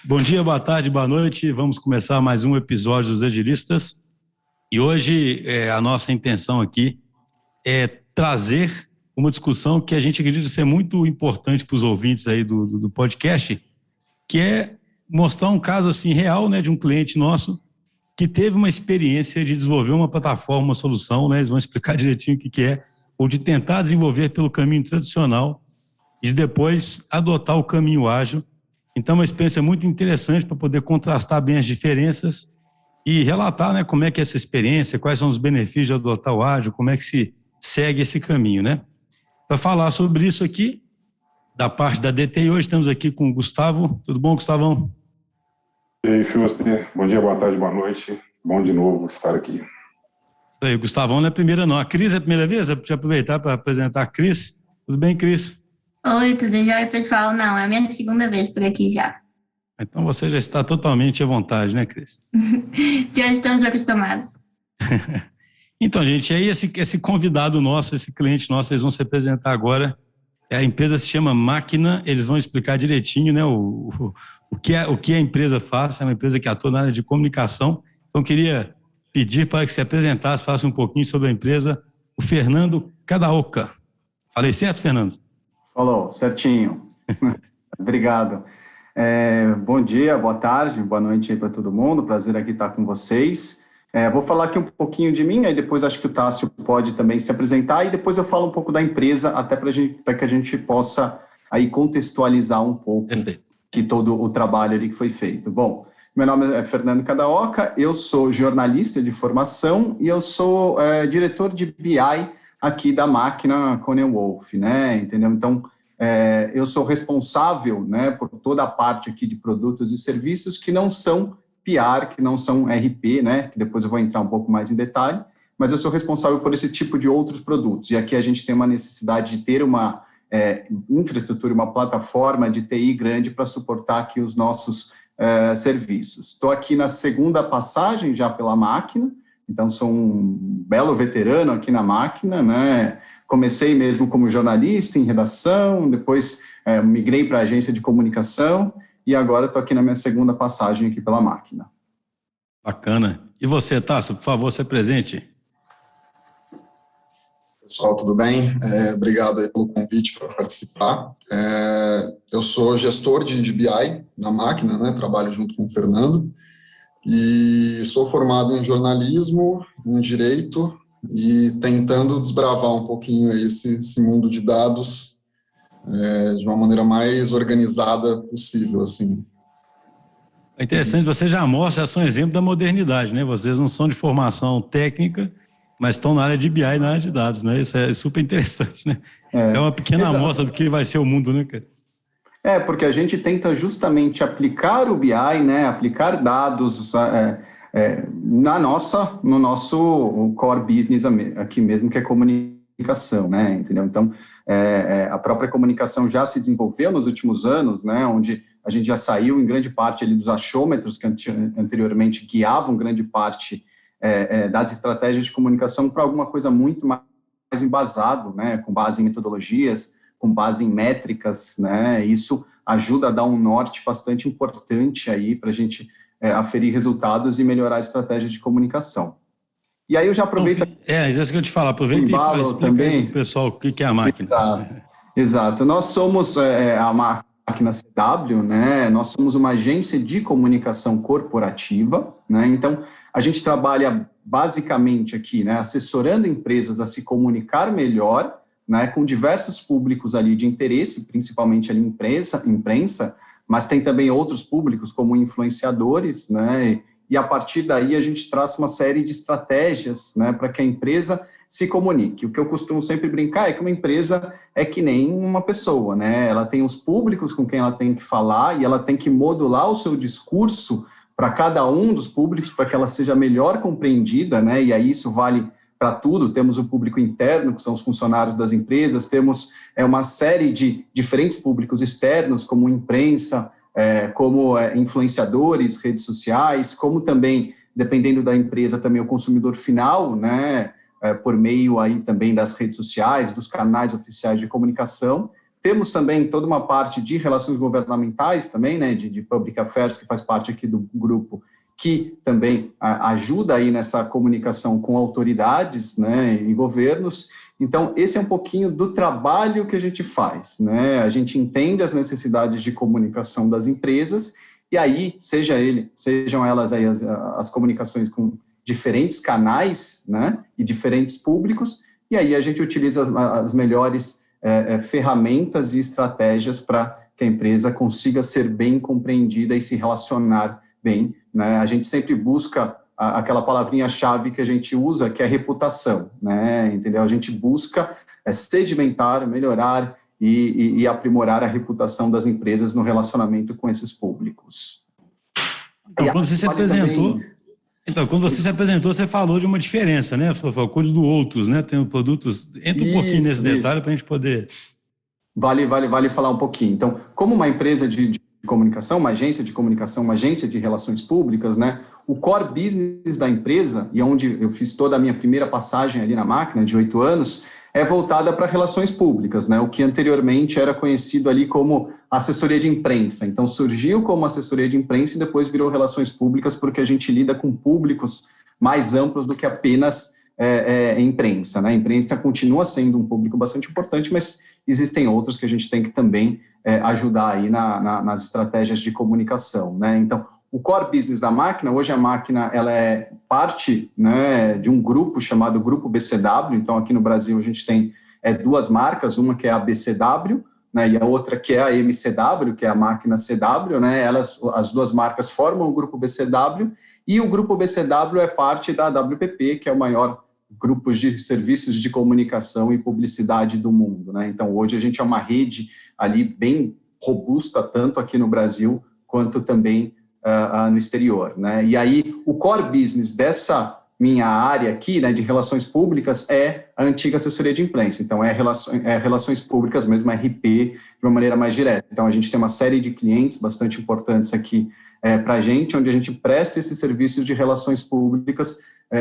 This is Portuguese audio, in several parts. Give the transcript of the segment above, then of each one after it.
Bom dia, boa tarde, boa noite. Vamos começar mais um episódio dos Agilistas. E hoje a nossa intenção aqui é trazer uma discussão que a gente acredita ser muito importante para os ouvintes aí do podcast, que é mostrar um caso assim real, né, de um cliente nosso que teve uma experiência de desenvolver uma plataforma, uma solução, né, eles vão explicar direitinho o que é, ou de tentar desenvolver pelo caminho tradicional e de depois adotar o caminho ágil. Então, uma experiência muito interessante para poder contrastar bem as diferenças e relatar, né, como é que é essa experiência, quais são os benefícios de adotar o ágil, como é que se segue esse caminho, né? Para falar sobre isso aqui, da parte da DTI, hoje estamos aqui com o Gustavo. Tudo bom, Gustavão? E aí, Schuster, bom dia, boa tarde, boa noite. Bom de novo estar aqui. Isso aí, o Gustavão não é a primeira não. A Cris é a primeira vez? Deixa eu aproveitar para apresentar a Cris. Tudo bem, Cris? Oi, tudo jóia, pessoal? Não, é a minha segunda vez por aqui já. Então você já está totalmente à vontade, né, Cris? Já estamos acostumados. Então, gente, aí esse convidado nosso, esse cliente nosso, eles vão se apresentar agora. A empresa se chama Máquina, eles vão explicar direitinho, né, o que a empresa faz. É uma empresa que atua na área de comunicação. Então, queria pedir para que se apresentasse, faça um pouquinho sobre a empresa, o Fernando Kadaoka. Falei certo, Fernando? Falou, certinho. Obrigado. Bom dia, boa tarde, boa noite aí para todo mundo. Prazer aqui estar com vocês. Vou falar aqui um pouquinho de mim, aí depois acho que o Tássio pode também se apresentar e depois eu falo um pouco da empresa, até para que a gente possa aí contextualizar um pouco que todo o trabalho ali que foi feito. Bom, meu nome é Fernando Kadaoka, eu sou jornalista de formação e eu sou diretor de BI aqui da Máquina Conen Wolf, né? Entendeu? Então, eu sou responsável, né, por toda a parte aqui de produtos e serviços que não são PR, que não são RP, né, que depois eu vou entrar um pouco mais em detalhe, mas eu sou responsável por esse tipo de outros produtos. E aqui a gente tem uma necessidade de ter uma infraestrutura, uma plataforma de TI grande para suportar aqui os nossos serviços. Estou aqui na segunda passagem já pela Máquina, então sou um belo veterano aqui na Máquina, né? Comecei mesmo como jornalista em redação, depois migrei para a agência de comunicação e agora estou aqui na minha segunda passagem aqui pela Máquina. Bacana. E você, Tássio, por favor, se apresente. Pessoal, tudo bem? Obrigado aí pelo convite para participar. Eu sou gestor de BI na Máquina, né? Trabalho junto com o Fernando e sou formado em jornalismo, em direito e tentando desbravar um pouquinho aí esse mundo de dados de uma maneira mais organizada possível, assim. É interessante, você já mostra, são exemplo da modernidade, né? Vocês não são de formação técnica, mas estão na área de BI e na área de dados, né? Isso é super interessante, né? É uma pequena amostra do que vai ser o mundo, né, cara? Porque a gente tenta justamente aplicar o BI, né? Aplicar dados no nosso core business aqui mesmo, que é comunicação, né? Entendeu? Então, a própria comunicação já se desenvolveu nos últimos anos, né? Onde a gente já saiu em grande parte ali dos achômetros que anteriormente guiavam grande parte das estratégias de comunicação para alguma coisa muito mais embasado, né? Com base em metodologias, com base em métricas, né? Isso ajuda a dar um norte bastante importante aí para a gente aferir resultados e melhorar a estratégia de comunicação. E aí eu já aproveito... isso que eu te falo, aproveita e explica também aí pro pessoal o que é a Máquina. Exato. Nós somos a Máquina CW, né? Nós somos uma agência de comunicação corporativa, né? Então, a gente trabalha basicamente aqui, né, assessorando empresas a se comunicar melhor, né, com diversos públicos ali de interesse, principalmente ali imprensa, mas tem também outros públicos como influenciadores, né, e a partir daí a gente traz uma série de estratégias, né, para que a empresa se comunique. O que eu costumo sempre brincar é que uma empresa é que nem uma pessoa, né, ela tem os públicos com quem ela tem que falar e ela tem que modular o seu discurso para cada um dos públicos, para que ela seja melhor compreendida, né, e aí isso vale para tudo. Temos o público interno, que são os funcionários das empresas, temos uma série de diferentes públicos externos, como imprensa, como influenciadores, redes sociais, como também, dependendo da empresa, também o consumidor final, né, por meio aí também das redes sociais, dos canais oficiais de comunicação, Temos também toda uma parte de relações governamentais também, né, de Public Affairs, que faz parte aqui do grupo, que também ajuda aí nessa comunicação com autoridades, né, e governos. Então, esse é um pouquinho do trabalho que a gente faz, né? A gente entende as necessidades de comunicação das empresas e aí, sejam elas aí as comunicações com diferentes canais, né, e diferentes públicos, e aí a gente utiliza as melhores ferramentas e estratégias para que a empresa consiga ser bem compreendida e se relacionar bem, né? A gente sempre busca aquela palavrinha-chave que a gente usa, que é reputação, né? Entendeu? A gente busca sedimentar, melhorar e aprimorar a reputação das empresas no relacionamento com esses públicos. Então, quando você se apresentou... Também... Então, quando você se apresentou, você falou de uma diferença, né? Você falou, cuide do outros, né? Tem produtos... Entra um pouquinho nesse detalhe para a gente poder... Vale falar um pouquinho. Então, como uma empresa de comunicação, uma agência de comunicação, uma agência de relações públicas, né? O core business da empresa, e onde eu fiz toda a minha primeira passagem ali na máquina, de 8 anos, é voltada para relações públicas, né? O que anteriormente era conhecido ali como assessoria de imprensa. Então, surgiu como assessoria de imprensa e depois virou relações públicas, porque a gente lida com públicos mais amplos do que apenas imprensa, né? A imprensa continua sendo um público bastante importante, mas existem outros que a gente tem que também ajudar aí nas estratégias de comunicação, né? Então, o core business da máquina, hoje a máquina ela é parte, né, de um grupo chamado Grupo BCW. Então, aqui no Brasil a gente tem 2 marcas, uma que é a BCW, né, e a outra que é a MCW, que é a máquina CW, né? As 2 marcas formam o Grupo BCW e o Grupo BCW é parte da WPP, que é o maior grupo de serviços de comunicação e publicidade do mundo, né? Então, hoje a gente é uma rede ali bem robusta, tanto aqui no Brasil quanto também no exterior, né? E aí, o core business dessa minha área aqui, né, de relações públicas, é a antiga assessoria de imprensa. Então, relações públicas mesmo, RP, de uma maneira mais direta. Então, a gente tem uma série de clientes bastante importantes aqui para a gente, onde a gente presta esses serviços de relações públicas,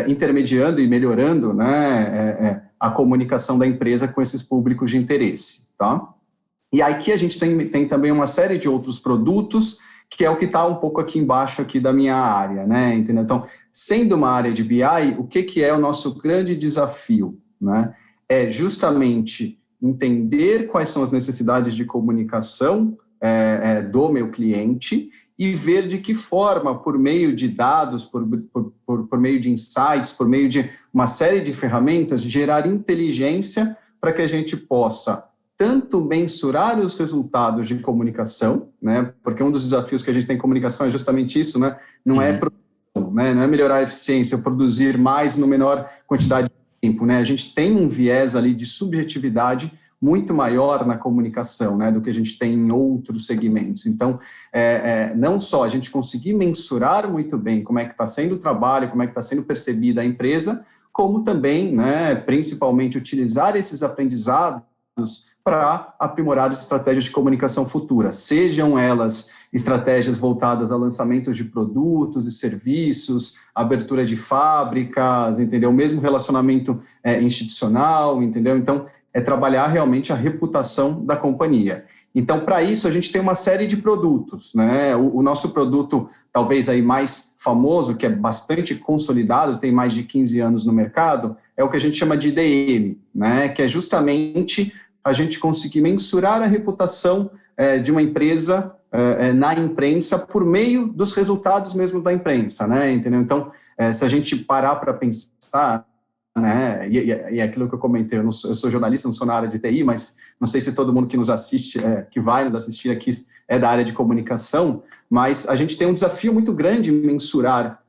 intermediando e melhorando, né, a comunicação da empresa com esses públicos de interesse, tá? E aqui a gente tem também uma série de outros produtos, que é o que está um pouco aqui embaixo aqui da minha área, né? Entendeu? Então, sendo uma área de BI, o que é o nosso grande desafio, né? É justamente entender quais são as necessidades de comunicação do meu cliente e ver de que forma, por meio de dados, por meio de insights, por meio de uma série de ferramentas, gerar inteligência para que a gente possa tanto mensurar os resultados de comunicação, né? Porque um dos desafios que a gente tem em comunicação é justamente isso, né? Não é produção, né? Não é melhorar a eficiência, produzir mais no menor quantidade de tempo, né? A gente tem um viés ali de subjetividade muito maior na comunicação, né, do que a gente tem em outros segmentos. Então, não só a gente conseguir mensurar muito bem como é que está sendo o trabalho, como é que está sendo percebida a empresa, como também, né, principalmente, utilizar esses aprendizados para aprimorar as estratégias de comunicação futura, sejam elas estratégias voltadas a lançamentos de produtos e serviços, abertura de fábricas, entendeu? Mesmo relacionamento institucional, entendeu? Então, é trabalhar realmente a reputação da companhia. Então, para isso, a gente tem uma série de produtos, né? O nosso produto, talvez aí mais famoso, que é bastante consolidado, tem mais de 15 anos no mercado, é o que a gente chama de IDM, né? Que é justamente a gente conseguir mensurar a reputação de uma empresa na imprensa por meio dos resultados mesmo da imprensa, né? Entendeu? Então, se a gente parar para pensar, né, e aquilo que eu comentei, eu sou jornalista, não sou na área de TI, mas não sei se todo mundo que nos assiste, que vai nos assistir aqui é da área de comunicação, mas a gente tem um desafio muito grande em mensurar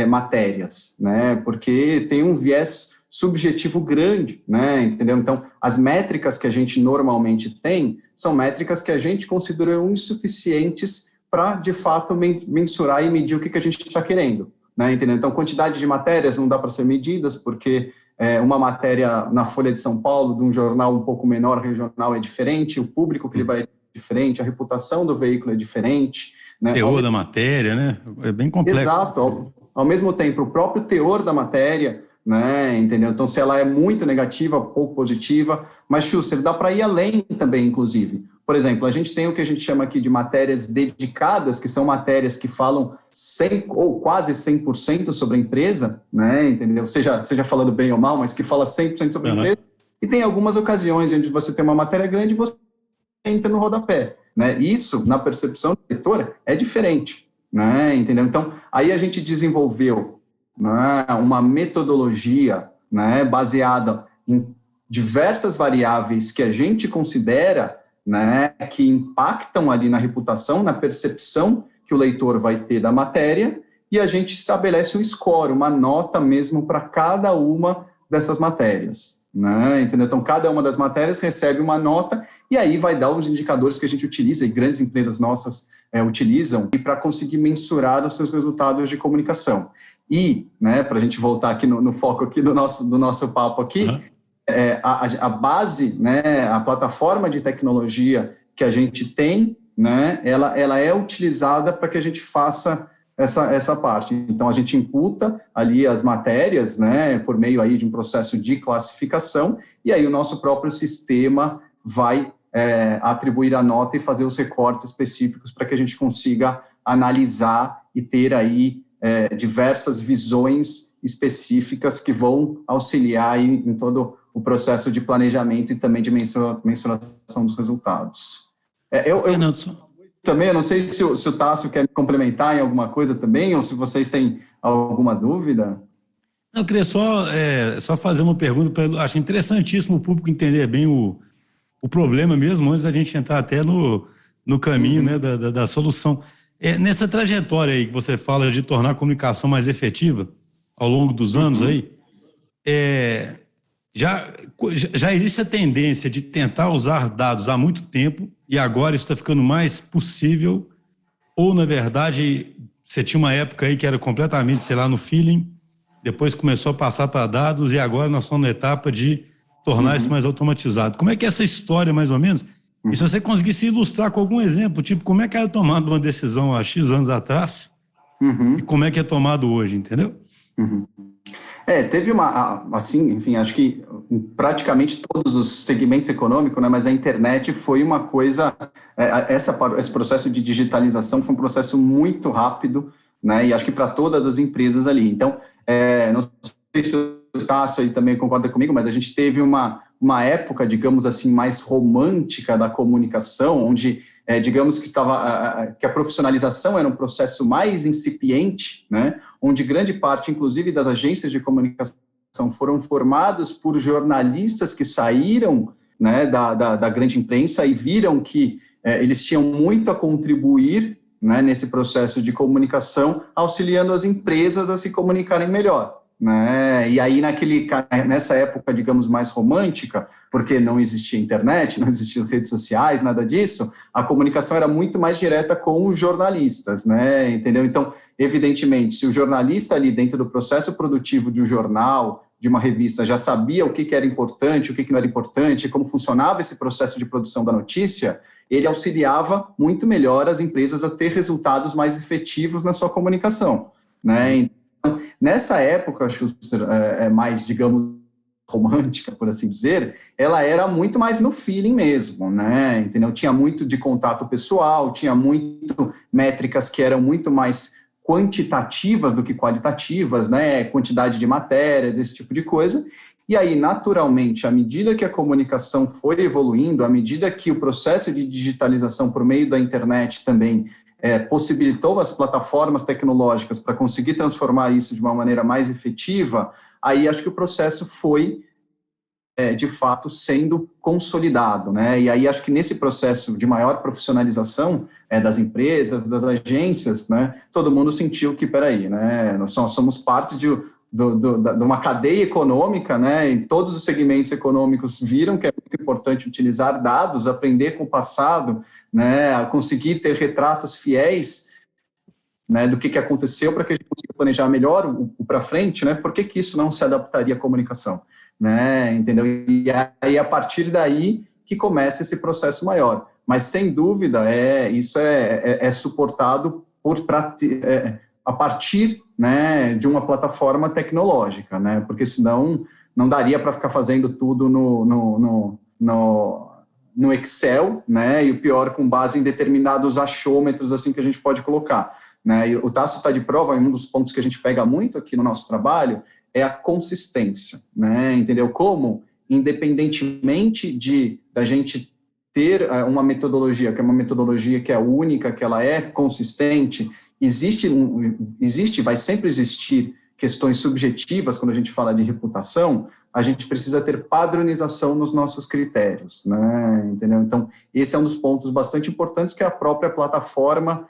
matérias, né? Porque tem um viés subjetivo grande, né, entendeu? Então, as métricas que a gente normalmente tem são métricas que a gente considera insuficientes para, de fato, mensurar e medir o que a gente está querendo, né, entendeu? Então, quantidade de matérias não dá para ser medidas, porque uma matéria na Folha de São Paulo, de um jornal um pouco menor, regional, é diferente, o público que ele vai é diferente, a reputação do veículo é diferente, né? Teor da matéria, né? É bem complexo. Exato. Ao mesmo tempo, o próprio teor da matéria, né, entendeu? Então, se ela é muito negativa, pouco positiva, mas, Schuster, dá para ir além também, inclusive. Por exemplo, a gente tem o que a gente chama aqui de matérias dedicadas, que são matérias que falam 100 ou quase 100% sobre a empresa, né, entendeu? Seja falando bem ou mal, mas que fala 100% sobre a empresa. E tem algumas ocasiões onde você tem uma matéria grande e você entra no rodapé, né? Isso, na percepção do leitor, é diferente, né, entendeu? Então, aí a gente desenvolveu, né, uma metodologia, né, baseada em diversas variáveis que a gente considera, né, que impactam ali na reputação, na percepção que o leitor vai ter da matéria, e a gente estabelece um score, uma nota mesmo para cada uma dessas matérias, né, entendeu? Então, cada uma das matérias recebe uma nota, e aí vai dar os indicadores que a gente utiliza, e grandes empresas nossas utilizam, para conseguir mensurar os seus resultados de comunicação. E, né, para a gente voltar aqui no foco aqui do nosso papo aqui, a base, né, a plataforma de tecnologia que a gente tem, né, ela é utilizada para que a gente faça essa parte. Então, a gente imputa ali as matérias, né, por meio aí de um processo de classificação, e aí o nosso próprio sistema vai atribuir a nota e fazer os recortes específicos para que a gente consiga analisar e ter aí diversas visões específicas que vão auxiliar aí em todo o processo de planejamento e também de mensuração dos resultados. Também, eu não sei se o Tássio quer me complementar em alguma coisa também, ou se vocês têm alguma dúvida. Eu queria só fazer uma pergunta, acho interessantíssimo o público entender bem o problema mesmo, antes da gente entrar até no caminho, né, da solução. Nessa trajetória aí que você fala de tornar a comunicação mais efetiva ao longo dos anos aí, já existe a tendência de tentar usar dados há muito tempo e agora está ficando mais possível, ou na verdade você tinha uma época aí que era completamente, sei lá, no feeling, depois começou a passar para dados e agora nós estamos na etapa de tornar isso mais automatizado. Como é que é essa história, mais ou menos? E se você conseguisse ilustrar com algum exemplo, tipo, como é que era tomada uma decisão há X anos atrás e como é que é tomado hoje, entendeu? Teve assim, enfim, acho que praticamente todos os segmentos econômicos, né, mas a internet foi uma coisa, esse processo de digitalização foi um processo muito rápido, né, e acho que para todas as empresas ali. Então, não sei se o Tássio aí também concorda comigo, mas a gente teve uma época, digamos assim, mais romântica da comunicação, onde, digamos que a profissionalização era um processo mais incipiente, né, onde grande parte, inclusive, das agências de comunicação foram formadas por jornalistas que saíram, né, da grande imprensa e viram que eles tinham muito a contribuir, né, nesse processo de comunicação, auxiliando as empresas a se comunicarem melhor, né? E aí, nessa época, digamos, mais romântica, porque não existia internet, não existiam redes sociais, nada disso, a comunicação era muito mais direta com os jornalistas, né? Entendeu? Então, evidentemente, se o jornalista ali dentro do processo produtivo de um jornal, de uma revista, já sabia o que era importante, o que não era importante, como funcionava esse processo de produção da notícia, ele auxiliava muito melhor as empresas a ter resultados mais efetivos na sua comunicação, né? Então, nessa época, Schuster, mais, digamos, romântica, por assim dizer, ela era muito mais no feeling mesmo, né? Entendeu? Tinha muito de contato pessoal, tinha muito métricas que eram muito mais quantitativas do que qualitativas, né? Quantidade de matérias, esse tipo de coisa. E aí, naturalmente, à medida que a comunicação foi evoluindo, à medida que o processo de digitalização por meio da internet também possibilitou as plataformas tecnológicas para conseguir transformar isso de uma maneira mais efetiva, aí acho que o processo foi, de fato, sendo consolidado, né? E aí acho que nesse processo de maior profissionalização das empresas, das agências, né, todo mundo sentiu que, peraí, né, nós somos parte de uma cadeia econômica, né, e todos os segmentos econômicos viram que é muito importante utilizar dados, aprender com o passado, né, conseguir ter retratos fiéis, né, do que aconteceu para que a gente consiga planejar melhor o para frente, né, por que isso não se adaptaria à comunicação, né, entendeu? E aí, a partir daí, que começa esse processo maior. Mas, sem dúvida, isso é suportado a partir né, de uma plataforma tecnológica, né, porque senão não daria para ficar fazendo tudo no Excel, né, e o pior, com base em determinados achômetros assim que a gente pode colocar, né, e o Tássio está de prova, e um dos pontos que a gente pega muito aqui no nosso trabalho é a consistência, né, entendeu? Como, independentemente da gente ter uma metodologia, que é uma metodologia que é única, que ela é consistente, vai sempre existir questões subjetivas quando a gente fala de reputação, a gente precisa ter padronização nos nossos critérios, né, entendeu? Então, esse é um dos pontos bastante importantes que a própria plataforma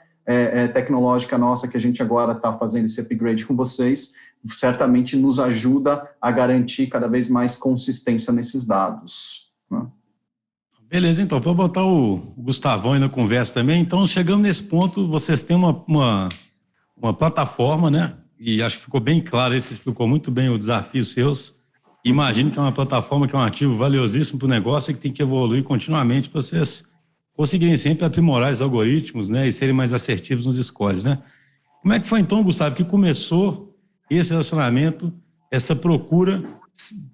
tecnológica nossa, que a gente agora está fazendo esse upgrade com vocês, certamente nos ajuda a garantir cada vez mais consistência nesses dados, né? Beleza, então, para botar o Gustavão aí na conversa também, então, chegando nesse ponto, vocês têm uma plataforma, né? E acho que ficou bem claro aí, você explicou muito bem o desafio seus. Imagino que é uma plataforma que é um ativo valiosíssimo para o negócio e que tem que evoluir continuamente para vocês conseguirem sempre aprimorar os algoritmos, né? E serem mais assertivos nos scores, né? Como é que foi então, Gustavo, que começou esse relacionamento, essa procura,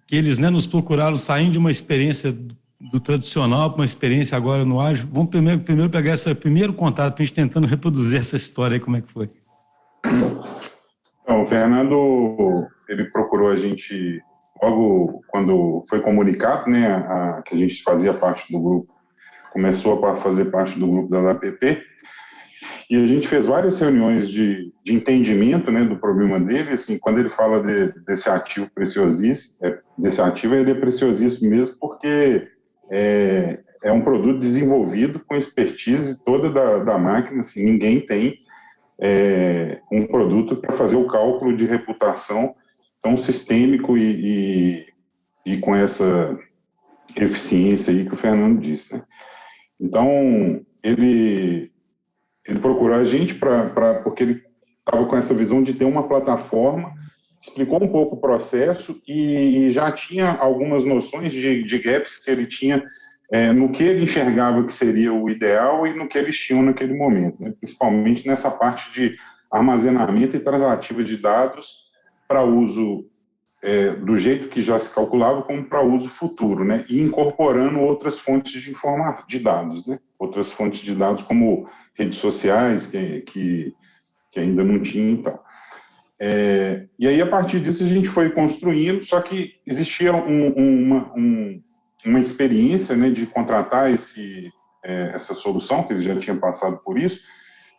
que eles, né, nos procuraram saindo de uma experiência do tradicional para uma experiência agora no ágil? Vamos primeiro pegar esse primeiro contato para a gente tentando reproduzir essa história aí, como é que foi? Então, o Fernando, ele procurou a gente logo quando foi comunicado, né, que a gente fazia parte do grupo, começou a fazer parte do grupo da APP, e a gente fez várias reuniões de entendimento, né, do problema dele. Assim, quando ele fala desse ativo preciosíssimo, ele é preciosíssimo mesmo porque é um produto desenvolvido com expertise toda da máquina. Assim, ninguém tem um produto para fazer o cálculo de reputação tão sistêmico e com essa eficiência aí que o Fernando disse, né? Então, ele procurou a gente porque ele estava com essa visão de ter uma plataforma, explicou um pouco o processo e já tinha algumas noções de gaps que ele tinha no que ele enxergava que seria o ideal e no que eles tinham naquele momento, né? Principalmente nessa parte de armazenamento e transativa de dados para uso do jeito que já se calculava, como para uso futuro, né? E incorporando outras fontes de dados, né? Outras fontes de dados como redes sociais, que ainda não tinha e tal. E aí, a partir disso, a gente foi construindo, só que existia uma experiência, né, de contratar essa solução, que eles já tinham passado por isso,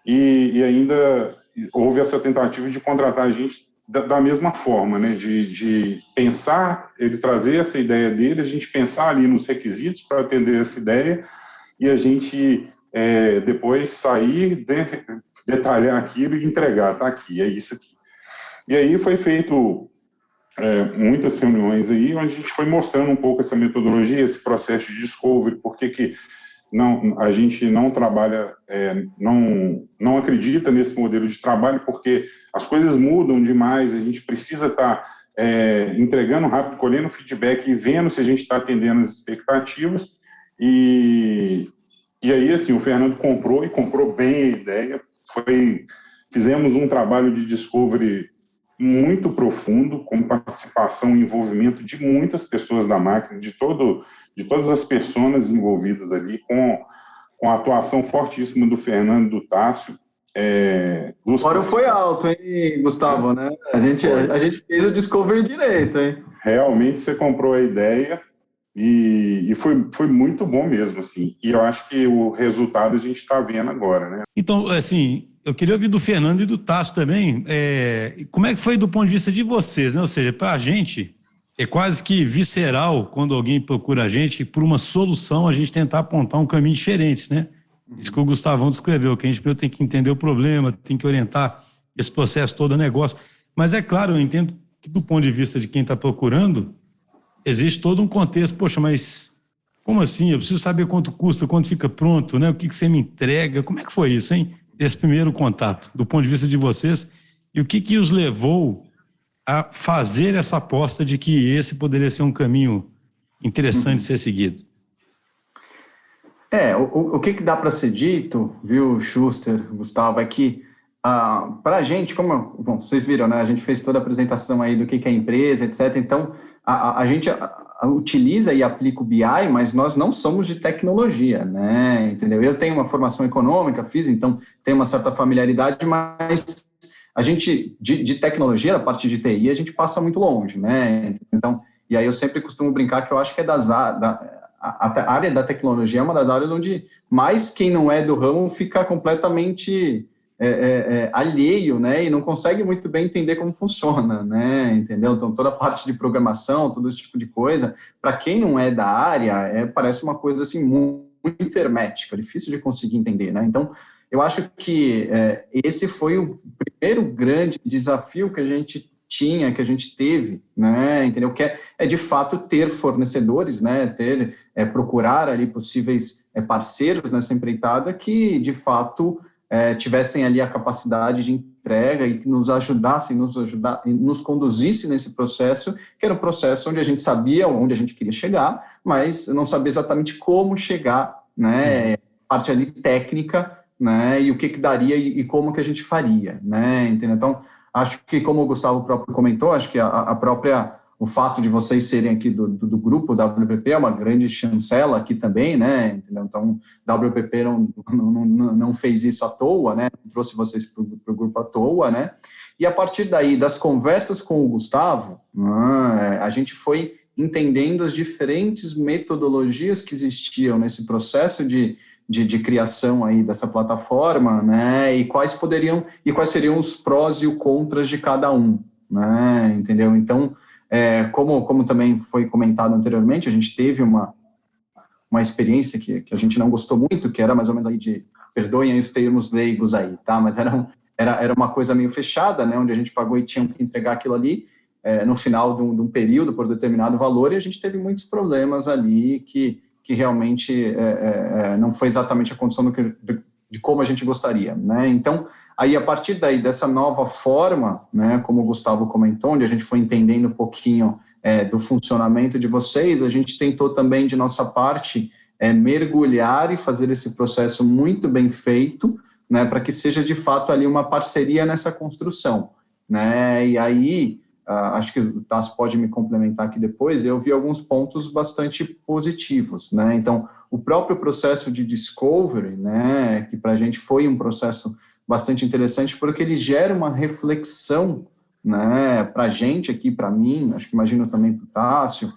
e ainda houve essa tentativa de contratar a gente da mesma forma, né, de pensar, ele trazer essa ideia dele, a gente pensar ali nos requisitos para atender essa ideia, e a gente depois sair, detalhar aquilo e entregar, tá aqui, é isso aqui. E aí foi feito muitas reuniões aí, onde a gente foi mostrando um pouco essa metodologia, esse processo de discovery, por que a gente não trabalha, não acredita nesse modelo de trabalho, porque as coisas mudam demais, a gente precisa estar entregando rápido, colhendo feedback e vendo se a gente está atendendo as expectativas. E aí, assim, o Fernando comprou bem a ideia. Fizemos um trabalho de discovery muito profundo, com participação e envolvimento de muitas pessoas da máquina, de todas as pessoas envolvidas ali, com a atuação fortíssima do Fernando, do Tássio. O fórum foi alto, hein, Gustavo, né? A gente fez o discovery direito, hein? Realmente você comprou a ideia e foi muito bom mesmo, assim. E eu acho que o resultado a gente está vendo agora, né? Então, assim, eu queria ouvir do Fernando e do Tássio também. Como é que foi do ponto de vista de vocês, né? Ou seja, para a gente é quase que visceral quando alguém procura a gente por uma solução, a gente tentar apontar um caminho diferente, né? Isso que o Gustavão descreveu, que a gente primeiro tem que entender o problema, tem que orientar esse processo todo a negócio. Mas é claro, eu entendo que do ponto de vista de quem está procurando, existe todo um contexto. Poxa, mas como assim? Eu preciso saber quanto custa, quando fica pronto, né? O que você me entrega? Como é que foi isso, hein? Esse primeiro contato, do ponto de vista de vocês, e o que os levou a fazer essa aposta de que esse poderia ser um caminho interessante de ser seguido? O que dá para ser dito, viu, Schuster, Gustavo, é que para a gente, bom, vocês viram, né? A gente fez toda a apresentação aí do que é a empresa, etc. Então, a gente utiliza e aplica o BI, mas nós não somos de tecnologia, né? Entendeu? Eu tenho uma formação econômica, então tenho uma certa familiaridade, mas a gente, de tecnologia, a parte de TI, a gente passa muito longe, né? Então, e aí eu sempre costumo brincar que eu acho que a área da tecnologia é uma das áreas onde mais quem não é do ramo fica completamente alheio, né, e não consegue muito bem entender como funciona, né, entendeu? Então, toda a parte de programação, todo esse tipo de coisa, para quem não é da área, parece uma coisa, assim, muito hermética, difícil de conseguir entender, né? Então, eu acho que esse foi o primeiro grande desafio que a gente teve, né, entendeu? Que é de fato ter fornecedores, né, procurar ali possíveis parceiros nessa empreitada que, de fato, tivessem ali a capacidade de entrega e que nos ajudassem, nos conduzissem nesse processo, que era um processo onde a gente sabia onde a gente queria chegar, mas não sabia exatamente como chegar, né, parte ali técnica, né, e o que daria e como que a gente faria, né, entendeu? Então, acho que, como o Gustavo próprio comentou, acho que o fato de vocês serem aqui do grupo WPP é uma grande chancela aqui também, né? Entendeu? Então, WPP não fez isso à toa, né? Trouxe vocês para o grupo à toa, né? E a partir daí, das conversas com o Gustavo, a gente foi entendendo as diferentes metodologias que existiam nesse processo de criação aí dessa plataforma, né, e quais seriam os prós e os contras de cada um, né, entendeu? Então, como também foi comentado anteriormente, a gente teve uma experiência que a gente não gostou muito, que era mais ou menos aí perdoem os termos leigos aí, tá, mas era uma coisa meio fechada, né, onde a gente pagou e tinha que entregar aquilo ali no final de um período por determinado valor, e a gente teve muitos problemas ali que realmente não foi exatamente a condição de como a gente gostaria, né? Então, aí, a partir daí, dessa nova forma, né, como o Gustavo comentou, onde a gente foi entendendo um pouquinho do funcionamento de vocês, a gente tentou também, de nossa parte, mergulhar e fazer esse processo muito bem feito, né, para que seja, de fato, ali uma parceria nessa construção, né? E aí, acho que o Tasso pode me complementar aqui depois, eu vi alguns pontos bastante positivos, né? Então, o próprio processo de discovery, né, que para a gente foi um processo bastante interessante, porque ele gera uma reflexão, né, para a gente aqui, para mim, acho que imagino também para o Tássio,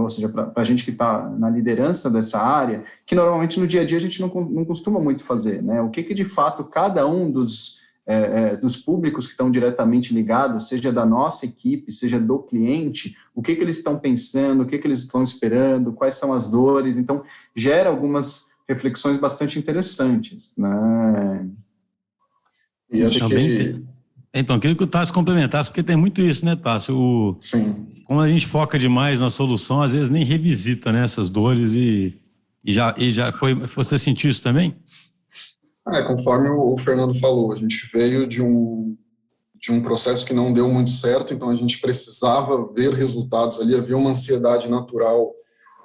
ou seja, para a gente que está na liderança dessa área, que normalmente no dia a dia a gente não costuma muito fazer, né? O que de fato cada um dos públicos que estão diretamente ligados, seja da nossa equipe, seja do cliente, o que eles estão pensando, o que eles estão esperando, quais são as dores. Então, gera algumas reflexões bastante interessantes, né? E acho que... Então, queria que o Tássio complementasse, porque tem muito isso, né, Tássio? Sim. Como a gente foca demais na solução, às vezes nem revisita, né, essas dores e já foi... Você sentiu isso também? Conforme o Fernando falou, a gente veio de um processo que não deu muito certo, então a gente precisava ver resultados ali, havia uma ansiedade natural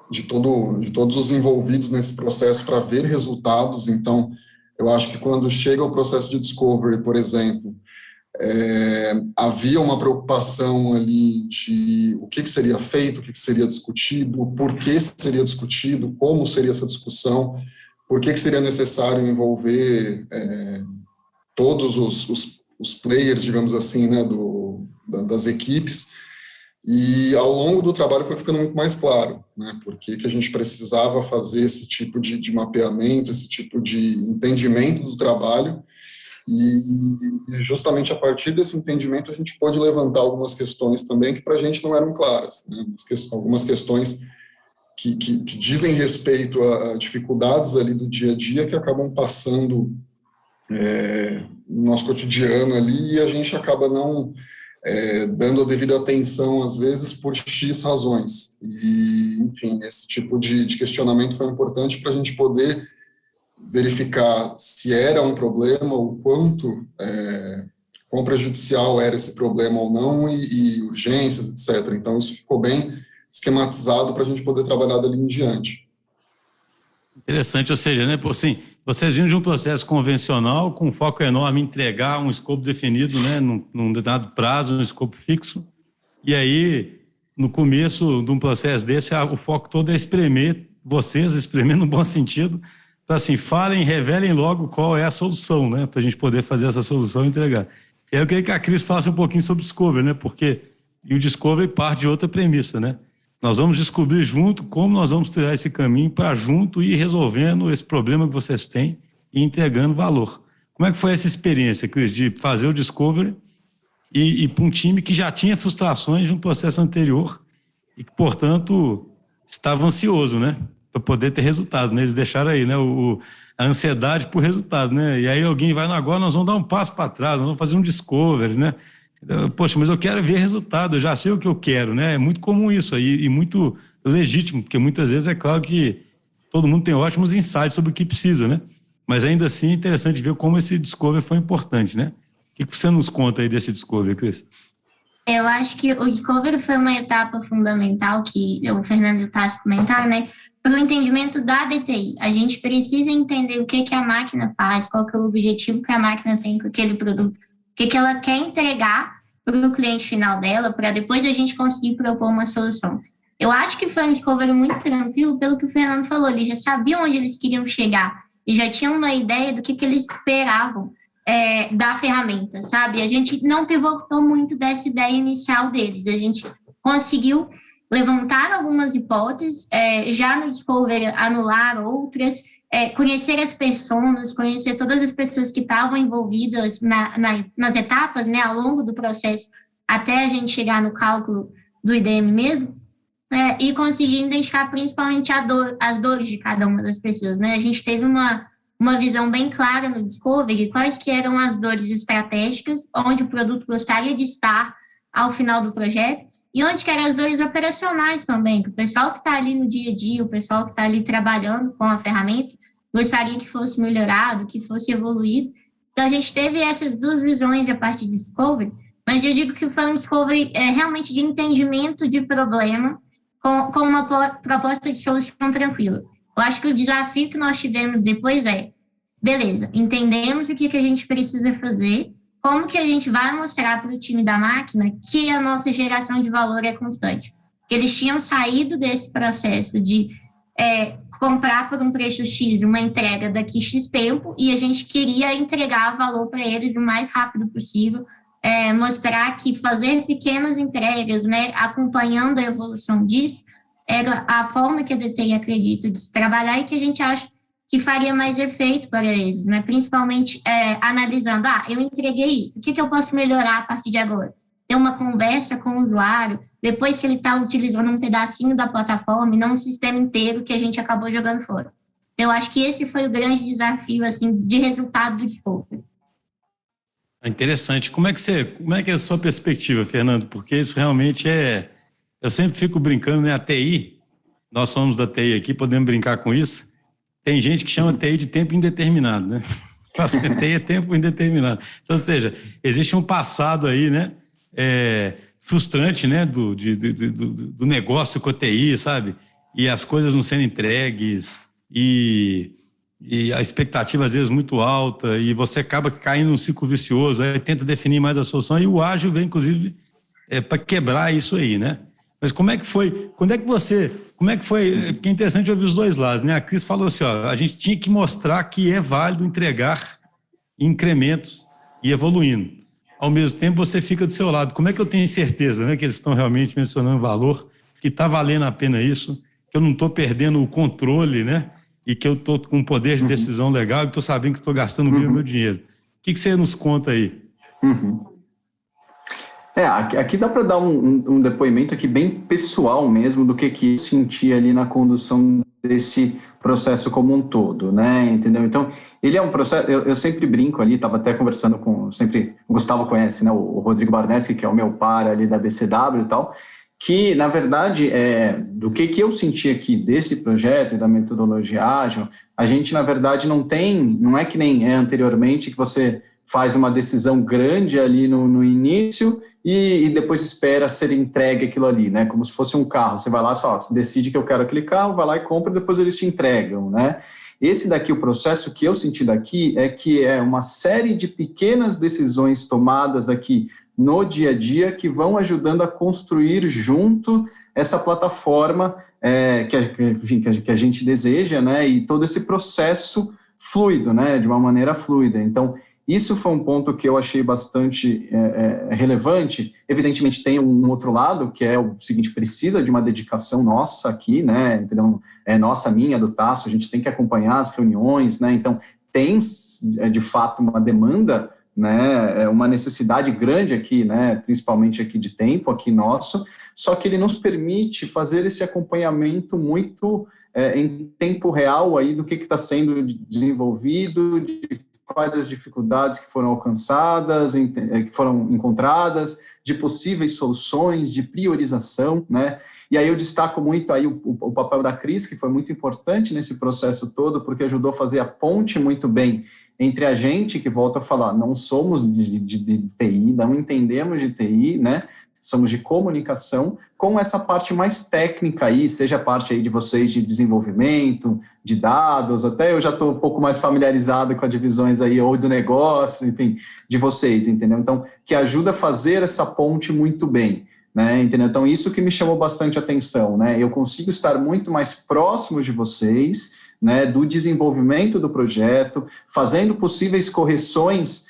de todos os envolvidos nesse processo para ver resultados. Então, eu acho que quando chega o processo de discovery, por exemplo, havia uma preocupação ali de o que seria feito, o que seria discutido, por que seria discutido, como seria essa discussão, por que seria necessário envolver todos os players, digamos assim, né, das equipes. E ao longo do trabalho foi ficando muito mais claro, né, por que a gente precisava fazer esse tipo de mapeamento, esse tipo de entendimento do trabalho. E justamente a partir desse entendimento a gente pode levantar algumas questões também que para a gente não eram claras, né, algumas questões que dizem respeito a dificuldades ali do dia a dia que acabam passando no nosso cotidiano ali e a gente acaba não dando a devida atenção, às vezes, por X razões. E, enfim, esse tipo de questionamento foi importante para a gente poder verificar se era um problema, o quão prejudicial era esse problema ou não e urgências, etc. Então, isso ficou bem esquematizado para a gente poder trabalhar dali em diante. Interessante, ou seja, né, assim, vocês vinham de um processo convencional com foco enorme em entregar um escopo definido, né, num determinado prazo, um escopo fixo, e aí, no começo de um processo desse, o foco todo é espremer no bom sentido, para assim, falem, revelem logo qual é a solução, né, para a gente poder fazer essa solução e entregar. E aí eu queria que a Cris falasse um pouquinho sobre o Discovery, né, porque e o Discovery parte de outra premissa, né? Nós vamos descobrir junto como nós vamos tirar esse caminho para junto ir resolvendo esse problema que vocês têm e entregando valor. Como é que foi essa experiência, Cris, de fazer o Discovery e para um time que já tinha frustrações de um processo anterior e que, portanto, estava ansioso, né? Para poder ter resultado, né? Eles deixaram aí, né? A ansiedade por resultado, né? E aí alguém vai, agora nós vamos dar um passo para trás, nós vamos fazer um Discovery, né? Poxa, mas eu quero ver resultado, eu já sei o que eu quero, né? É muito comum isso aí e muito legítimo, porque muitas vezes é claro que todo mundo tem ótimos insights sobre o que precisa, né? Mas ainda assim é interessante ver como esse Discovery foi importante, né? O que você nos conta aí desse Discovery, Cris? Eu acho que o Discovery foi uma etapa fundamental que o Fernando e o Tassi comentaram, né? Para o entendimento da DTI. A gente precisa entender o que a máquina faz, qual que é o objetivo que a máquina tem com aquele produto, o que ela quer entregar para o cliente final dela, para depois a gente conseguir propor uma solução. Eu acho que foi um Discovery muito tranquilo, pelo que o Fernando falou, eles já sabiam onde eles queriam chegar e já tinham uma ideia do que eles esperavam da ferramenta, sabe? A gente não pivotou muito dessa ideia inicial deles, a gente conseguiu levantar algumas hipóteses, já no Discovery anular outras, conhecer as pessoas, conhecer todas as pessoas que estavam envolvidas nas etapas, né, ao longo do processo, até a gente chegar no cálculo do IDM mesmo, e conseguir identificar principalmente as dores de cada uma das pessoas, né? A gente teve uma visão bem clara no Discovery, quais que eram as dores estratégicas, onde o produto gostaria de estar ao final do projeto, e onde que eram as dores operacionais também, que o pessoal que está ali no dia a dia, o pessoal que está ali trabalhando com a ferramenta, gostaria que fosse melhorado, que fosse evoluído. Então, a gente teve essas duas visões a partir do Discovery, mas eu digo que foi um Discovery realmente de entendimento de problema com uma proposta de solução tranquila. Eu acho que o desafio que nós tivemos depois beleza, entendemos o que a gente precisa fazer, como que a gente vai mostrar para o time da máquina que a nossa geração de valor é constante. Que eles tinham saído desse processo de comprar por um preço X uma entrega daqui X tempo e a gente queria entregar valor para eles o mais rápido possível, mostrar que fazer pequenas entregas, né, acompanhando a evolução disso, era a forma que a DTI acredita de trabalhar e que a gente acha que faria mais efeito para eles, né? Principalmente analisando, eu entreguei isso, o que eu posso melhorar a partir de agora? Ter uma conversa com o usuário, depois que ele está utilizando um pedacinho da plataforma e não um sistema inteiro que a gente acabou jogando fora. Eu acho que esse foi o grande desafio assim, de resultado do Discovery. Interessante. Como é que é a sua perspectiva, Fernando? Porque isso realmente eu sempre fico brincando, né? A TI, nós somos da TI aqui, podemos brincar com isso. Tem gente que chama TI de tempo indeterminado, né? TI é tempo indeterminado. Então, ou seja, existe um passado aí, né? Frustrante, né? Do negócio com a TI, sabe? E as coisas não sendo entregues e a expectativa às vezes muito alta e você acaba caindo num ciclo vicioso, aí tenta definir mais a solução e o ágil vem, inclusive, para quebrar isso aí, né? Mas como é que foi? Como é que foi? Porque é interessante ouvir os dois lados, né? A Cris falou assim, a gente tinha que mostrar que é válido entregar incrementos e evoluindo. Ao mesmo tempo, você fica do seu lado. Como é que eu tenho certeza, né, que eles estão realmente mencionando valor, que está valendo a pena isso, que eu não estou perdendo o controle, né? E que eu estou com um poder de decisão legal e estou sabendo que estou gastando bem o meu dinheiro. O que você nos conta aí? Aqui dá para dar um depoimento aqui bem pessoal mesmo do que eu senti ali na condução desse processo como um todo, né, entendeu? Então, ele é um processo, eu sempre brinco ali, estava até conversando o Gustavo conhece, né, o Rodrigo Barneschi, que é o meu par ali da BCW e tal, que, na verdade, do que eu senti aqui desse projeto e da metodologia ágil, a gente, na verdade, não é que nem anteriormente, que você faz uma decisão grande ali no início e depois espera ser entregue aquilo ali, né? Como se fosse um carro. Você vai lá e fala, você decide que eu quero aquele carro, vai lá e compra e depois eles te entregam, né? esse daqui, o processo que eu senti daqui, é que é uma série de pequenas decisões tomadas aqui no dia a dia que vão ajudando a construir junto essa plataforma que a gente deseja, né? E todo esse processo fluido, né? De uma maneira fluida. Então, isso foi um ponto que eu achei bastante relevante. Evidentemente, tem um outro lado, que é o seguinte, precisa de uma dedicação nossa aqui, né? Entendeu? Nossa, minha, do Tasso, a gente tem que acompanhar as reuniões, né? Então, tem, de fato, uma demanda, né? Uma necessidade grande aqui, né? Principalmente aqui de tempo, aqui nosso, só que ele nos permite fazer esse acompanhamento muito em tempo real aí do que está sendo desenvolvido, de quais as dificuldades que foram alcançadas, que foram encontradas, de possíveis soluções, de priorização, né? E aí eu destaco muito aí o papel da Cris, que foi muito importante nesse processo todo, porque ajudou a fazer a ponte muito bem entre a gente, que volta a falar, não somos de TI, não entendemos de TI, né? Somos de comunicação, com essa parte mais técnica aí, seja a parte aí de vocês de desenvolvimento, de dados, até eu já estou um pouco mais familiarizado com as divisões aí, ou do negócio, enfim, de vocês, entendeu? Então, que ajuda a fazer essa ponte muito bem, né, entendeu? Então, isso que me chamou bastante atenção, né? Eu consigo estar muito mais próximo de vocês, né, do desenvolvimento do projeto, fazendo possíveis correções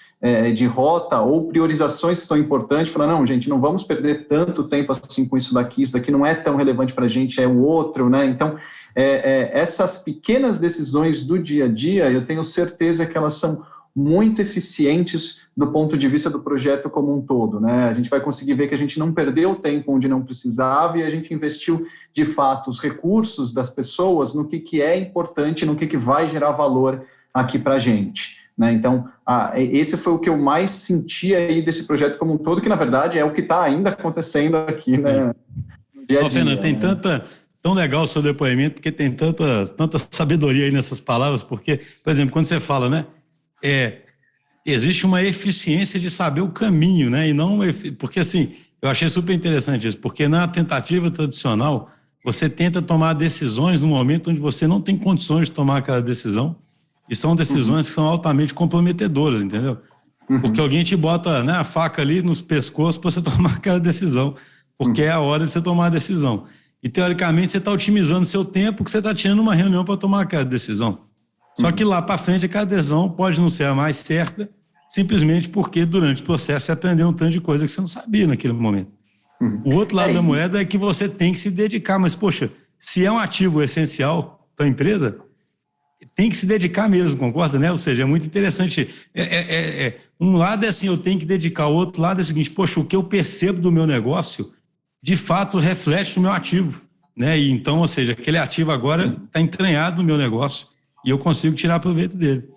de rota ou priorizações que são importantes, falando, não, gente, não vamos perder tanto tempo assim com isso daqui não é tão relevante para a gente, é o outro, né? Então, essas pequenas decisões do dia a dia, eu tenho certeza que elas são muito eficientes do ponto de vista do projeto como um todo, né? A gente vai conseguir ver que a gente não perdeu tempo onde não precisava e a gente investiu, de fato, os recursos das pessoas no que é importante, no que vai gerar valor aqui para a gente. Né? Então, esse foi o que eu mais senti aí desse projeto como um todo, que na verdade é o que está ainda acontecendo aqui, né, no dia a dia. Fernando, tem tão legal o seu depoimento, porque tem tanta sabedoria aí nessas palavras, porque, por exemplo, quando você fala, né, existe uma eficiência de saber o caminho, né, e não, porque assim, eu achei super interessante isso, porque na tentativa tradicional, você tenta tomar decisões no momento onde você não tem condições de tomar aquela decisão, e são decisões que são altamente comprometedoras, entendeu? Porque alguém te bota, né, a faca ali nos pescoços para você tomar aquela decisão, porque é a hora de você tomar a decisão. E, teoricamente, você está otimizando seu tempo que você está tirando uma reunião para tomar aquela decisão. Só que lá para frente, aquela decisão pode não ser a mais certa, simplesmente porque durante o processo você aprendeu um tanto de coisa que você não sabia naquele momento. O outro lado da moeda é que você tem que se dedicar, mas, poxa, se é um ativo essencial para a empresa, tem que se dedicar mesmo, concorda, né? Ou seja, é muito interessante. Um lado é assim, eu tenho que dedicar, o outro lado é o seguinte, poxa, o que eu percebo do meu negócio, de fato, reflete no meu ativo, né? E então, ou seja, aquele ativo agora está entranhado no meu negócio e eu consigo tirar proveito dele.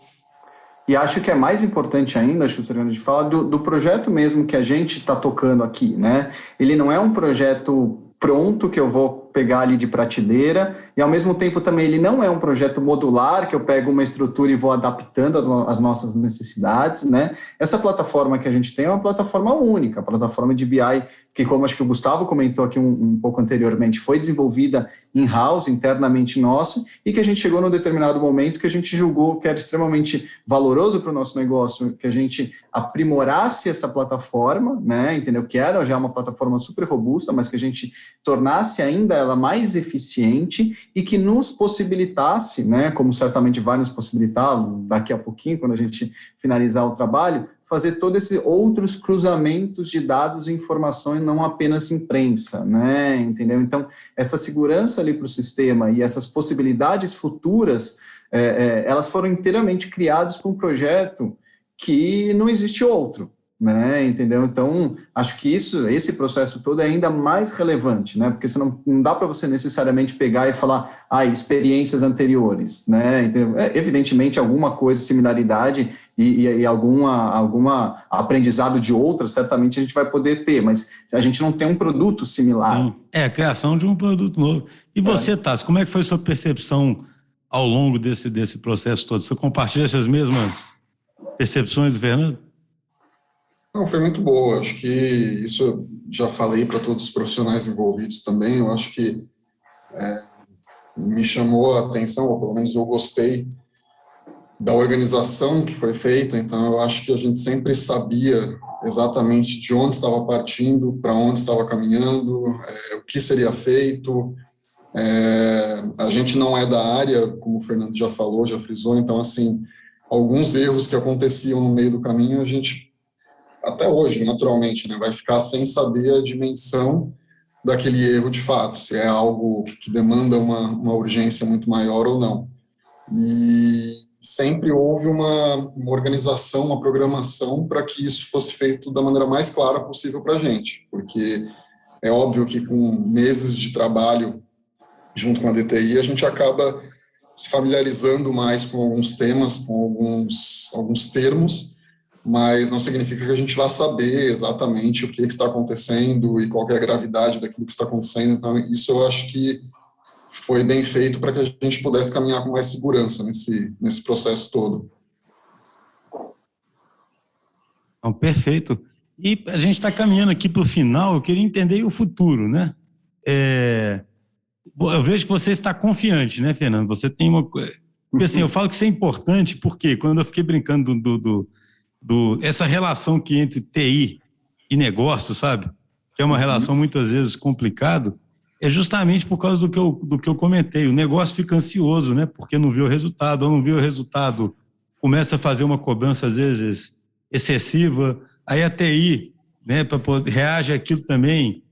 E acho que é mais importante ainda, Schuster, a gente fala do projeto mesmo que a gente está tocando aqui, né? Ele não é um projeto pronto que eu vou pegar ali de prateleira e, ao mesmo tempo, também ele não é um projeto modular que eu pego uma estrutura e vou adaptando às nossas necessidades, né? Essa plataforma que a gente tem é uma plataforma única, a plataforma de BI, que, como acho que o Gustavo comentou aqui um pouco anteriormente, foi desenvolvida in-house, internamente nosso, e que a gente chegou num determinado momento que a gente julgou que era extremamente valoroso para o nosso negócio, que a gente aprimorasse essa plataforma, né? Entendeu? Que era já uma plataforma super robusta, mas que a gente tornasse ainda ela mais eficiente e que nos possibilitasse, né, como certamente vai nos possibilitar daqui a pouquinho, quando a gente finalizar o trabalho, fazer todos esses outros cruzamentos de dados e informações, não apenas imprensa, né, entendeu? Então, essa segurança ali para o sistema e essas possibilidades futuras, elas foram inteiramente criadas para um projeto que não existe outro, né, entendeu? Então, acho que esse processo todo é ainda mais relevante, né, porque não dá para você necessariamente pegar e falar, experiências anteriores, né, então, evidentemente, alguma coisa, similaridade e alguma aprendizado de outras, certamente a gente vai poder ter, mas a gente não tem um produto similar. A criação de um produto novo. E você, Tasso, como é que foi a sua percepção ao longo desse processo todo? Você compartilha essas mesmas percepções, Fernando? Não, foi muito boa. Acho que isso eu já falei para todos os profissionais envolvidos também. Eu acho que me chamou a atenção, ou pelo menos eu gostei da organização que foi feita, então eu acho que a gente sempre sabia exatamente de onde estava partindo, para onde estava caminhando, o que seria feito. A gente não é da área, como o Fernando já falou, já frisou, então, assim, alguns erros que aconteciam no meio do caminho, a gente, até hoje, naturalmente, né, vai ficar sem saber a dimensão daquele erro de fato, se é algo que demanda uma urgência muito maior ou não. E sempre houve uma organização, uma programação para que isso fosse feito da maneira mais clara possível para a gente, porque é óbvio que com meses de trabalho junto com a DTI, a gente acaba se familiarizando mais com alguns temas, com alguns termos, mas não significa que a gente vá saber exatamente o que está acontecendo e qual é a gravidade daquilo que está acontecendo. Então, isso eu acho que foi bem feito para que a gente pudesse caminhar com mais segurança nesse processo todo. Então, perfeito. E a gente está caminhando aqui para o final, eu queria entender o futuro, né? Eu vejo que você está confiante, né, Fernando? Você tem uma... Porque, assim, eu falo que isso é importante porque quando eu fiquei brincando essa relação que entre TI e negócio, sabe? Que é uma relação muitas vezes complicada, é justamente por causa do que eu comentei. O negócio fica ansioso, né? Porque não vê o resultado. Ou não vê o resultado, começa a fazer uma cobrança, às vezes, excessiva. Aí a TI, né, reage àquilo também,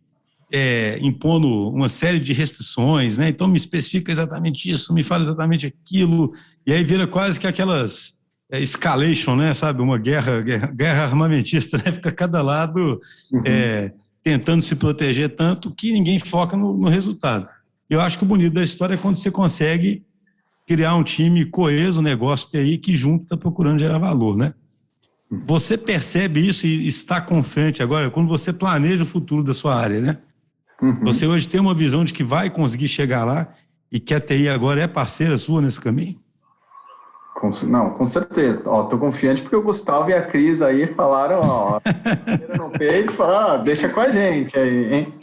impondo uma série de restrições, né? Então me especifica exatamente isso, me fala exatamente aquilo, e aí vira quase que aquelas escalation, né? Sabe? Uma guerra armamentista, né? Fica cada lado tentando se proteger tanto que ninguém foca no resultado. Eu acho que o bonito da história é quando você consegue criar um time coeso, negócio TI, que junto está procurando gerar valor, né? Você percebe isso e está confiante agora, quando você planeja o futuro da sua área, né? Você hoje tem uma visão de que vai conseguir chegar lá e que a TI agora é parceira sua nesse caminho? Não, com certeza. Estou confiante porque o Gustavo e a Cris aí falaram, no peito, deixa com a gente aí, hein?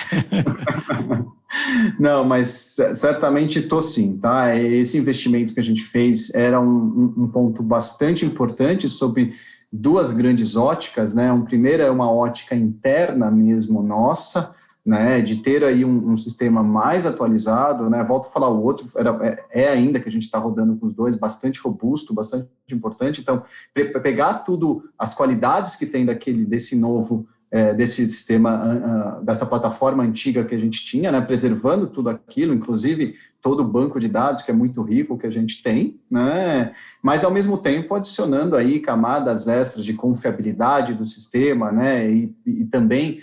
Não, mas certamente estou sim, tá? Esse investimento que a gente fez era um ponto bastante importante sobre duas grandes óticas, né? Primeiro é uma ótica interna mesmo nossa, né, de ter aí um sistema mais atualizado, né, volto a falar, o outro ainda que a gente está rodando com os dois, bastante robusto, bastante importante, então, pegar tudo, as qualidades que tem desse novo, desse sistema, dessa plataforma antiga que a gente tinha, né, preservando tudo aquilo, inclusive todo o banco de dados, que é muito rico, que a gente tem, né, mas, ao mesmo tempo, adicionando aí camadas extras de confiabilidade do sistema, né, e também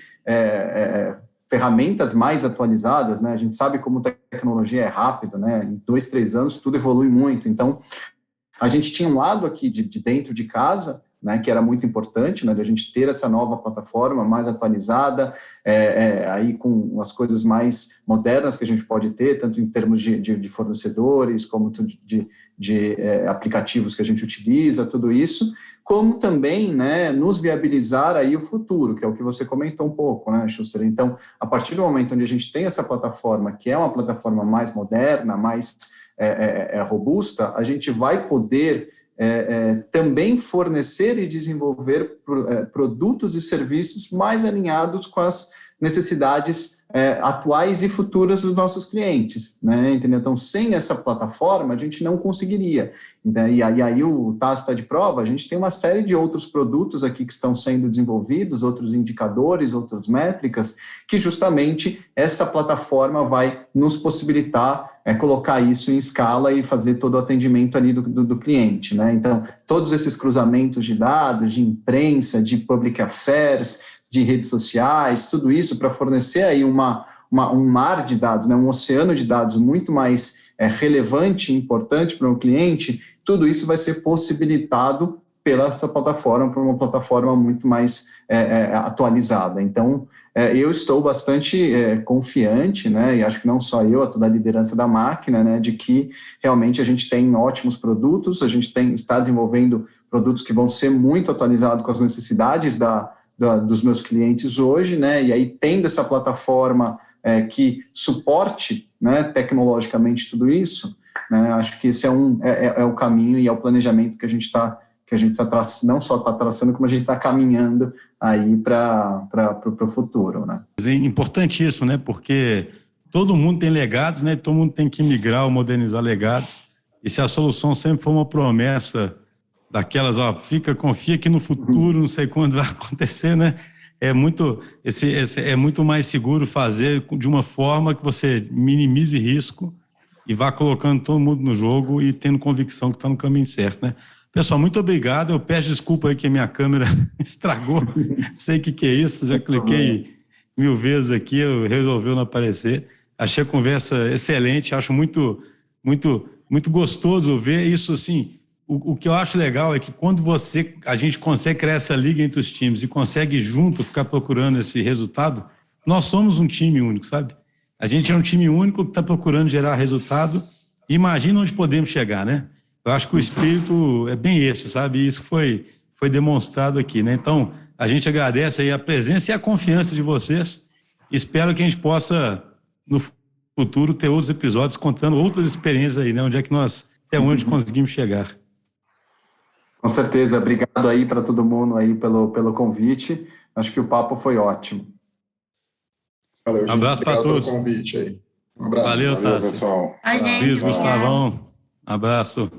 ferramentas mais atualizadas, né? A gente sabe como a tecnologia é rápida, né? Em 2, 3 anos tudo evolui muito. Então, a gente tinha um lado aqui de dentro de casa, né? Que era muito importante, né? De a gente ter essa nova plataforma mais atualizada, aí com as coisas mais modernas que a gente pode ter, tanto em termos de fornecedores, como de aplicativos que a gente utiliza, tudo isso, como também, né, nos viabilizar aí o futuro, que é o que você comentou um pouco, né, Schuster? Então, a partir do momento onde a gente tem essa plataforma, que é uma plataforma mais moderna, mais robusta, a gente vai poder também fornecer e desenvolver produtos e serviços mais alinhados com as necessidades atuais e futuras dos nossos clientes, né? Entendeu? Então, sem essa plataforma, a gente não conseguiria. Então, e aí o Tasso está de prova, a gente tem uma série de outros produtos aqui que estão sendo desenvolvidos, outros indicadores, outras métricas, que justamente essa plataforma vai nos possibilitar colocar isso em escala e fazer todo o atendimento ali do cliente, né? Então, todos esses cruzamentos de dados, de imprensa, de public affairs, de redes sociais, tudo isso para fornecer aí um mar de dados, né, um oceano de dados muito mais relevante e importante para o cliente, tudo isso vai ser possibilitado pela essa plataforma, por uma plataforma muito mais atualizada. Então, eu estou bastante confiante, né, e acho que não só eu, toda a liderança da máquina, né, de que realmente a gente tem ótimos produtos, a gente está desenvolvendo produtos que vão ser muito atualizados com as necessidades dos meus clientes hoje, né, e aí tendo essa plataforma que suporte, né, tecnologicamente tudo isso, né? Acho que esse é o caminho e é o planejamento que a gente está não só está traçando, como a gente está caminhando aí para o futuro, né? É importantíssimo, né? Porque todo mundo tem legados, né? Todo mundo tem que migrar ou modernizar legados. E se a solução sempre for uma promessa daquelas, ó, confia que no futuro, não sei quando vai acontecer, né? É muito mais seguro fazer de uma forma que você minimize risco e vá colocando todo mundo no jogo e tendo convicção que está no caminho certo, né? Pessoal, muito obrigado. Eu peço desculpa aí que a minha câmera estragou. Sei o que é isso, já cliquei 1000 vezes aqui, resolveu não aparecer. Achei a conversa excelente, acho muito gostoso ver isso assim. O que eu acho legal é que quando a gente consegue criar essa liga entre os times e consegue junto ficar procurando esse resultado, nós somos um time único, sabe? A gente é um time único que está procurando gerar resultado. Imagina onde podemos chegar, né? Eu acho que o espírito é bem esse, sabe? E isso foi demonstrado aqui, né? Então, a gente agradece aí a presença e a confiança de vocês. Espero que a gente possa, no futuro, ter outros episódios contando outras experiências aí, né? Até onde conseguimos chegar. Com certeza. Obrigado aí para todo mundo aí pelo convite. Acho que o papo foi ótimo. Valeu, gente. Um abraço para todos. Pelo convite aí. Um abraço. Valeu, Tassi. pessoal. A gente, Luiz, Gustavão. Abraço.